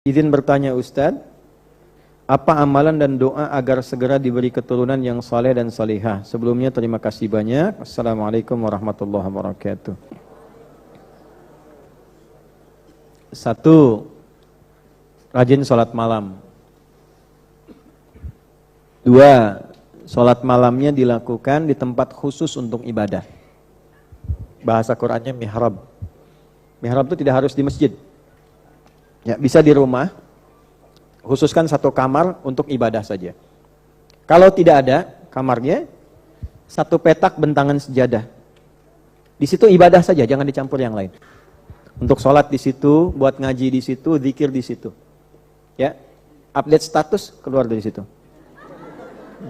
Izin bertanya Ustadz, apa amalan dan doa agar segera diberi keturunan yang saleh dan salihah? Sebelumnya terima kasih banyak. Assalamualaikum warahmatullahi wabarakatuh. 1. Rajin sholat malam. 2. Sholat malamnya dilakukan di tempat khusus untuk ibadah. Bahasa Qur'annya mihrab. Mihrab itu tidak harus di masjid. Ya, bisa di rumah, khususkan satu kamar untuk ibadah saja. Kalau tidak ada kamarnya, satu petak bentangan sejadah. Di situ ibadah saja, jangan dicampur yang lain. Untuk sholat di situ, buat ngaji di situ, zikir di situ. Ya, update status keluar dari situ.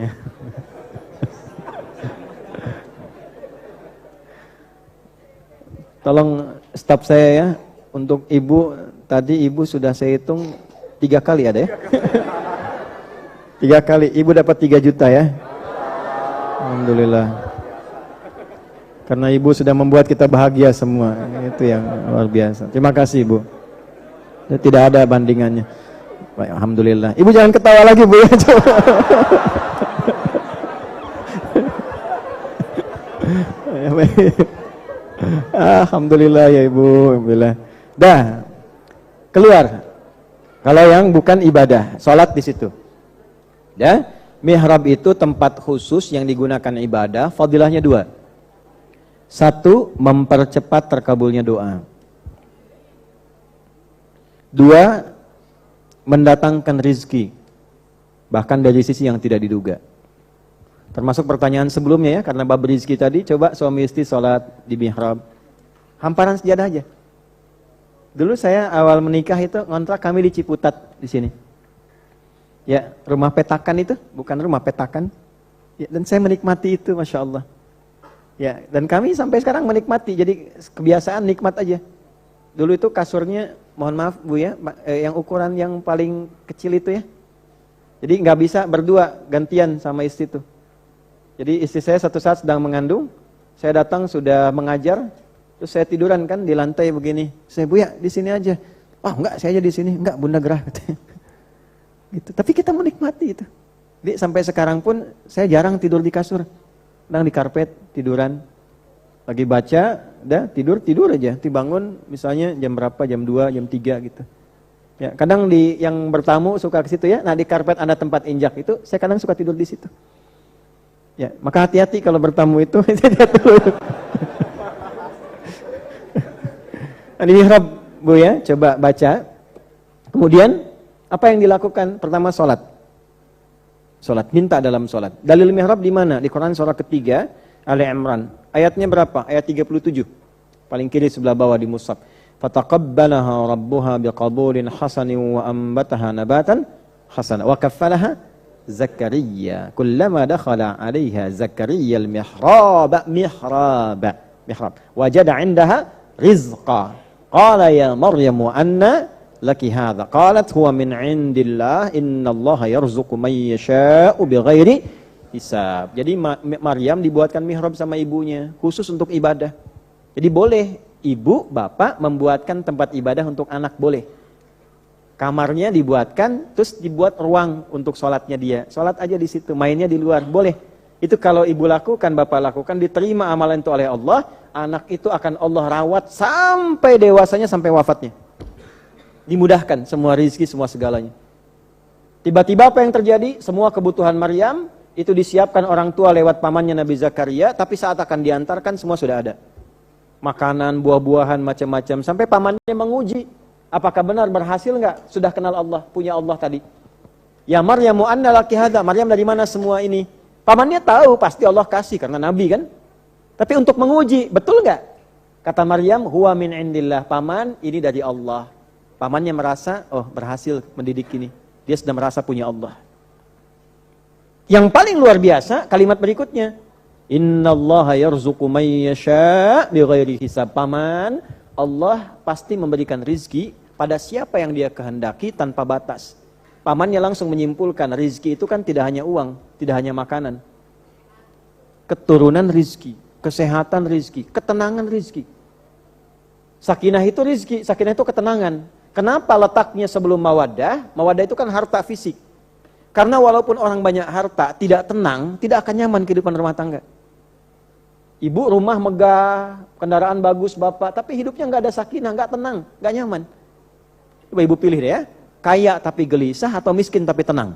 Ya. Tolong stop saya ya. Untuk ibu, tadi ibu sudah saya hitung 3 kali ada ya? 3 kali, ibu dapat 3 juta ya? Alhamdulillah. Karena ibu sudah membuat kita bahagia semua, itu yang luar biasa. Terima kasih ibu. Tidak ada bandingannya. Baik, alhamdulillah. Ibu jangan ketawa lagi bu ya. Coba. Alhamdulillah ya ibu. Alhamdulillah. Dah, keluar. Kalau yang bukan ibadah, sholat di situ. Ya, mihrab itu tempat khusus yang digunakan ibadah. Fadilahnya 2. 1, mempercepat terkabulnya doa. 2, mendatangkan rizki, bahkan dari sisi yang tidak diduga. Termasuk pertanyaan sebelumnya ya, karena bab rizki tadi, coba suami istri sholat di mihrab, hamparan sejadah aja. Dulu saya awal menikah itu ngontrak kami di Ciputat di sini. Ya, rumah petakan itu, bukan rumah petakan. Ya, dan saya menikmati itu, Masya Allah. Ya, dan kami sampai sekarang menikmati, jadi kebiasaan nikmat aja. Dulu itu kasurnya, mohon maaf Bu ya, yang ukuran yang paling kecil itu ya. Jadi nggak bisa berdua, gantian sama istri itu. Jadi istri saya satu saat sedang mengandung, saya datang sudah mengajar, terus saya tiduran kan di lantai begini. Saya, Bu ya di sini aja. Oh enggak, saya aja di sini. Enggak, Bunda gerah. Gitu. Tapi kita menikmati itu. Jadi sampai sekarang pun saya jarang tidur di kasur. Kadang di karpet, tiduran. Lagi baca, udah tidur aja. Dibangun misalnya jam berapa, jam 2, jam 3 gitu. Ya, kadang di yang bertamu suka ke situ ya. Nah, di karpet ada tempat injak itu, saya kadang suka tidur di situ. Ya, maka hati-hati kalau bertamu itu. Di mihrab Bu ya, coba baca. Kemudian apa yang dilakukan? Pertama sholat. Sholat, minta dalam sholat. Dalil mihrab di mana? Di Quran surah ketiga, Ali Imran. Ayatnya berapa? Ayat 37. Paling kiri sebelah bawah di mushaf. Fataqabbalaha rabbuha biqabulin hasanin wa ambataha nabatan hasana wa kaffalaha Zakaria. Kullama dakhala 'alaiha Zakaria al-mihrab wajada 'indaha rizqa. Qala ya Maryamu anna laki hadha. Qalat huwa min 'indillah innallaha yarzuqu man yasha'u bighairi hisab. Jadi Maryam dibuatkan mihrab sama ibunya khusus untuk ibadah. Jadi boleh ibu, bapak membuatkan tempat ibadah untuk anak, boleh. Kamarnya dibuatkan, terus dibuat ruang untuk sholatnya dia. Sholat aja di situ, mainnya di luar, boleh. Itu kalau ibu lakukan, bapak lakukan, diterima amalan itu oleh Allah, anak itu akan Allah rawat sampai dewasanya, sampai wafatnya. Dimudahkan semua rizki, semua segalanya. Tiba-tiba apa yang terjadi? Semua kebutuhan Maryam itu disiapkan orang tua lewat pamannya Nabi Zakaria, tapi saat akan diantarkan semua sudah ada. Makanan, buah-buahan, macam-macam. Sampai pamannya menguji, apakah benar berhasil enggak? Sudah kenal Allah, punya Allah tadi. Ya Maryamu anna laki hadza. Maryam dari mana semua ini? Pamannya tahu, pasti Allah kasih karena Nabi kan. Tapi untuk menguji, betul enggak? Kata Maryam, huwa min indillah. Paman, ini dari Allah. Pamannya merasa, oh berhasil mendidik ini. Dia sudah merasa punya Allah. Yang paling luar biasa, kalimat berikutnya. Innallaha yarzuqu man yasha' bighairi hisab. Paman, Allah pasti memberikan rizki pada siapa yang dia kehendaki tanpa batas. Pamannya langsung menyimpulkan rizki itu kan tidak hanya uang, tidak hanya makanan. Keturunan rizki, kesehatan rizki, ketenangan rizki. Sakinah itu rizki, sakinah itu ketenangan. Kenapa letaknya sebelum mawaddah? Mawaddah itu kan harta fisik. Karena walaupun orang banyak harta, tidak tenang, tidak akan nyaman kehidupan rumah tangga. Ibu rumah megah, kendaraan bagus bapak, tapi hidupnya nggak ada sakinah, nggak tenang, nggak nyaman. Coba ibu pilih deh ya, kaya tapi gelisah atau miskin tapi tenang.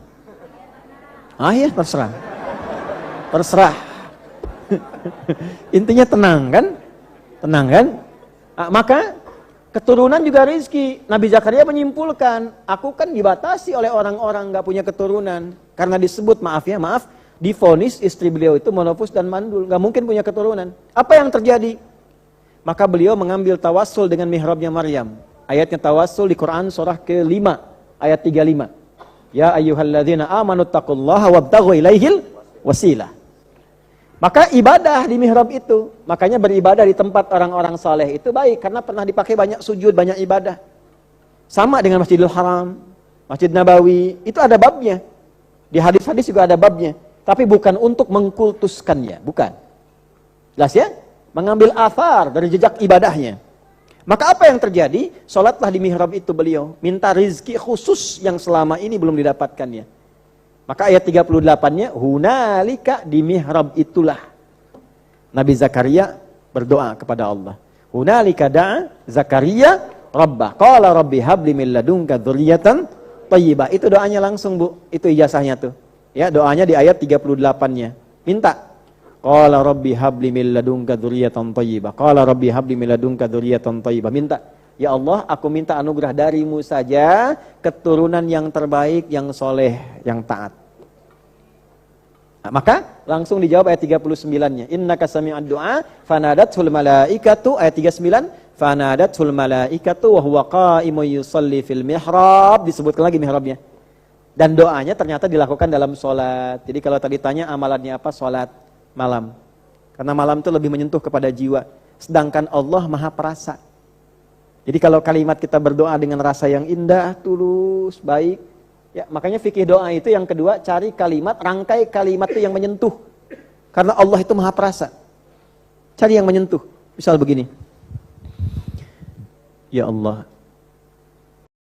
Ah ya, terserah. Terserah. Intinya tenang kan? Tenang kan? Maka keturunan juga rezeki. Nabi Zakaria menyimpulkan, aku kan dibatasi oleh orang-orang nggak punya keturunan. Karena disebut, maaf, divonis istri beliau itu monofus dan mandul, nggak mungkin punya keturunan. Apa yang terjadi? Maka beliau mengambil tawassul dengan mihrabnya Maryam. Ayatnya tawassul di Quran surah ke-5 ayat 35. Ya ayyuhalladzina amanu taqullaha wabtaghu ilaihil wasilah. Maka ibadah di mihrab itu, makanya beribadah di tempat orang-orang saleh itu baik karena pernah dipakai banyak sujud, banyak ibadah. Sama dengan Masjidil Haram, Masjid Nabawi, itu ada babnya. Di hadis-hadis juga ada babnya. Tapi bukan untuk mengkultuskannya, bukan. Jelas ya? Mengambil athar dari jejak ibadahnya. Maka apa yang terjadi? Salatlah di mihrab itu beliau, minta rizki khusus yang selama ini belum didapatkannya. Maka ayat 38-nya, hunalika di mihrab itulah Nabi Zakaria berdoa kepada Allah. Hunalika da'a Zakaria rabbah. Qala rabbi habli min ladunka dzurriyyatan thayyibah. Itu doanya langsung, Bu. Itu ijazahnya tuh. Ya, doanya di ayat 38-nya. Minta. Qala rabbi habli min ladunka dzurriyyatan thayyibah. Qala rabbi habli min ladunka dzurriyyatan thayyibah. Minta. Ya Allah, aku minta anugerah darimu saja, keturunan yang terbaik, yang soleh, yang taat. Nah, maka langsung dijawab ayat 39-nya. Innaka sami'ad du'a fanadatul malaikatu, ayat 39, fanadatul malaikatu wa huwa qa'imun yusalli fil mihrab, disebutkan lagi mihrabnya. Dan doanya ternyata dilakukan dalam sholat. Jadi kalau tadi tanya amalannya apa, sholat malam. Karena malam itu lebih menyentuh kepada jiwa. Sedangkan Allah maha perasa. Jadi kalau kalimat kita berdoa dengan rasa yang indah, tulus, baik, ya makanya fikih doa itu yang kedua, cari kalimat, rangkai kalimat itu yang menyentuh. Karena Allah itu maha perasa. Cari yang menyentuh. Misal begini. Ya Allah,